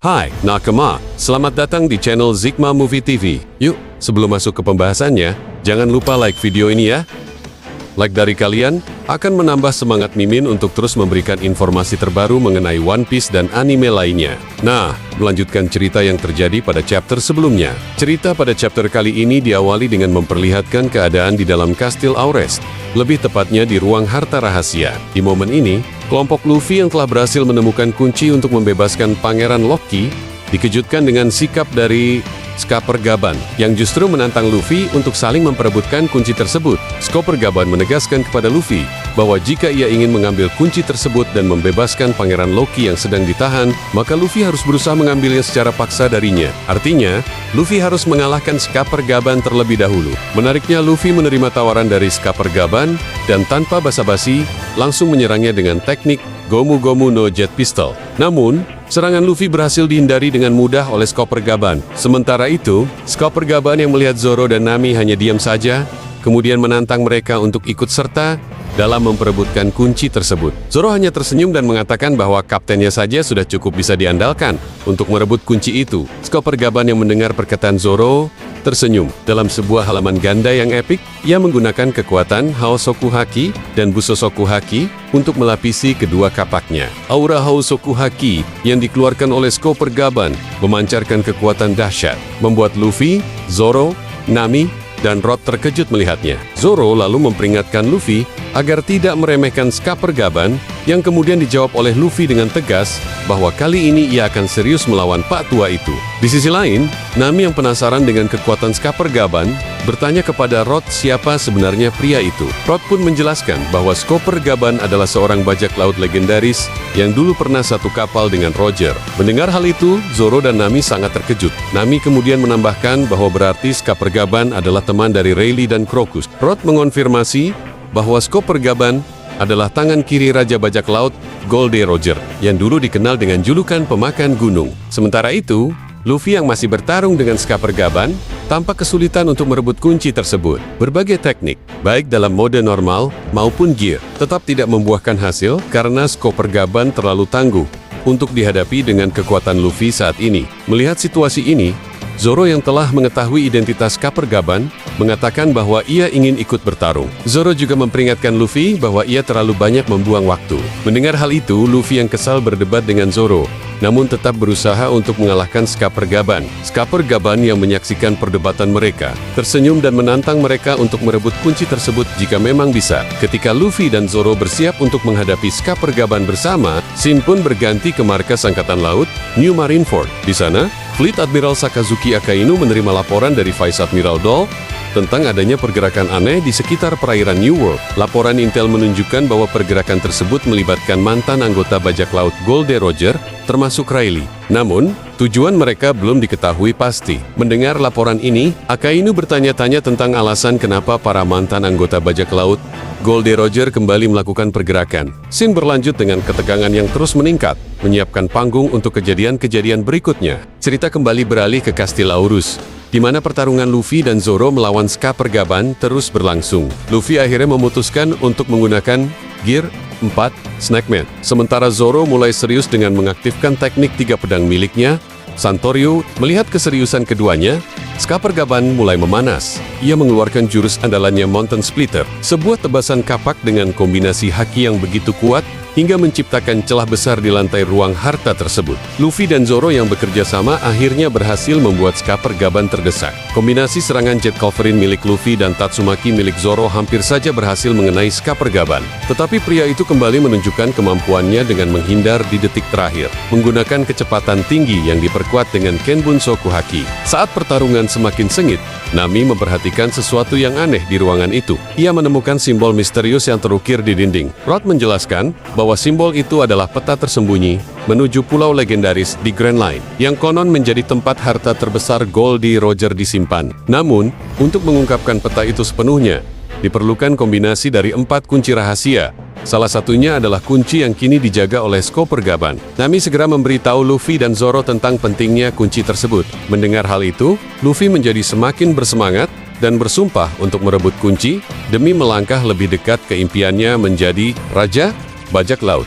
Hai, Nakama. Selamat datang di channel Zikma Movie TV. Yuk, sebelum masuk ke pembahasannya, jangan lupa like video ini ya. Like dari kalian akan menambah semangat Mimin untuk terus memberikan informasi terbaru mengenai One Piece dan anime lainnya. Nah, melanjutkan cerita yang terjadi pada chapter sebelumnya. Cerita pada chapter kali ini diawali dengan memperlihatkan keadaan di dalam Kastil Aures, lebih tepatnya di ruang harta rahasia. Di momen ini, kelompok Luffy yang telah berhasil menemukan kunci untuk membebaskan Pangeran Loki dikejutkan dengan sikap dari Skipper Gaban yang justru menantang Luffy untuk saling memperebutkan kunci tersebut. Skipper Gaban menegaskan kepada Luffy bahwa jika ia ingin mengambil kunci tersebut dan membebaskan Pangeran Loki yang sedang ditahan, maka Luffy harus berusaha mengambilnya secara paksa darinya. Artinya, Luffy harus mengalahkan Skipper Gaban terlebih dahulu. Menariknya, Luffy menerima tawaran dari Skipper Gaban dan tanpa basa-basi langsung menyerangnya dengan teknik Gomu Gomu no Jet Pistol. Namun, serangan Luffy berhasil dihindari dengan mudah oleh Skipper Gaban. Sementara itu, Skipper Gaban yang melihat Zoro dan Nami hanya diam saja, kemudian menantang mereka untuk ikut serta dalam memperebutkan kunci tersebut. Zoro hanya tersenyum dan mengatakan bahwa kaptennya saja sudah cukup bisa diandalkan untuk merebut kunci itu. Skipper Gaban yang mendengar perkataan Zoro tersenyum. Dalam sebuah halaman ganda yang epik, ia menggunakan kekuatan Haosoku Haki dan Busosoku Haki untuk melapisi kedua kapaknya. Aura Haosoku Haki yang dikeluarkan oleh Skipper Gaban memancarkan kekuatan dahsyat, membuat Luffy, Zoro, Nami, dan Rod terkejut melihatnya. Zoro lalu memperingatkan Luffy agar tidak meremehkan Skipper Gaban, yang kemudian dijawab oleh Luffy dengan tegas bahwa kali ini ia akan serius melawan Pak Tua itu. Di sisi lain, Nami yang penasaran dengan kekuatan Skipper Gaban bertanya kepada Rod siapa sebenarnya pria itu. Rod pun menjelaskan bahwa Skipper Gaban adalah seorang bajak laut legendaris yang dulu pernah satu kapal dengan Roger. Mendengar hal itu, Zoro dan Nami sangat terkejut. Nami kemudian menambahkan bahwa berarti Skipper Gaban adalah teman dari Rayleigh dan Crocus. Rod mengonfirmasi bahwa Skipper Gaban adalah tangan kiri Raja Bajak Laut Goldie Roger, yang dulu dikenal dengan julukan pemakan gunung. Sementara itu, Luffy yang masih bertarung dengan Skipper Gaban tampak kesulitan untuk merebut kunci tersebut. Berbagai teknik, baik dalam mode normal maupun gear, tetap tidak membuahkan hasil karena Skipper Gaban terlalu tangguh untuk dihadapi dengan kekuatan Luffy saat ini. Melihat situasi ini, Zoro yang telah mengetahui identitas Skipper Gaban mengatakan bahwa ia ingin ikut bertarung. Zoro juga memperingatkan Luffy bahwa ia terlalu banyak membuang waktu. Mendengar hal itu, Luffy yang kesal berdebat dengan Zoro, namun tetap berusaha untuk mengalahkan Skipper Gaban. Skipper Gaban yang menyaksikan perdebatan mereka tersenyum dan menantang mereka untuk merebut kunci tersebut jika memang bisa. Ketika Luffy dan Zoro bersiap untuk menghadapi Skipper Gaban bersama, Shin pun berganti ke markas Angkatan Laut New Marineford. Di sana, Fleet Admiral Sakazuki Akainu menerima laporan dari Vice Admiral Dole tentang adanya pergerakan aneh di sekitar perairan New World. Laporan intel menunjukkan bahwa pergerakan tersebut melibatkan mantan anggota bajak laut Goldie Roger, termasuk Rayleigh. Namun, tujuan mereka belum diketahui pasti. Mendengar laporan ini, Akainu bertanya-tanya tentang alasan kenapa para mantan anggota bajak laut Goldie Roger kembali melakukan pergerakan. Shin berlanjut dengan ketegangan yang terus meningkat, menyiapkan panggung untuk kejadian-kejadian berikutnya. Cerita kembali beralih ke Kastil Aurus, di mana pertarungan Luffy dan Zoro melawan Skipper Gaban terus berlangsung. Luffy akhirnya memutuskan untuk menggunakan Gear 4 Snakeman. Sementara Zoro mulai serius dengan mengaktifkan teknik 3 pedang miliknya, Santorio. Melihat keseriusan keduanya, Skipper Gaban mulai memanas. Ia mengeluarkan jurus andalannya Mountain Splitter, sebuah tebasan kapak dengan kombinasi haki yang begitu kuat hingga menciptakan celah besar di lantai ruang harta tersebut. Luffy dan Zoro yang bekerja sama akhirnya berhasil membuat Skipper Gaban terdesak. Kombinasi serangan Jet Culverin milik Luffy dan Tatsumaki milik Zoro hampir saja berhasil mengenai Skipper Gaban. Tetapi pria itu kembali menunjukkan kemampuannya dengan menghindar di detik terakhir, menggunakan kecepatan tinggi yang diperkuat dengan Kenbunsoku Haki. Saat pertarungan semakin sengit, Nami memperhatikan sesuatu yang aneh di ruangan itu. Ia menemukan simbol misterius yang terukir di dinding. Rod menjelaskan bahwa simbol itu adalah peta tersembunyi menuju pulau legendaris di Grand Line, yang konon menjadi tempat harta terbesar Goldie Roger disimpan. Namun, untuk mengungkapkan peta itu sepenuhnya, diperlukan kombinasi dari 4 kunci rahasia. Salah satunya adalah kunci yang kini dijaga oleh Skipper Gaban. Nami segera memberitahu Luffy dan Zoro tentang pentingnya kunci tersebut. Mendengar hal itu, Luffy menjadi semakin bersemangat dan bersumpah untuk merebut kunci demi melangkah lebih dekat ke impiannya menjadi Raja Bajak Laut.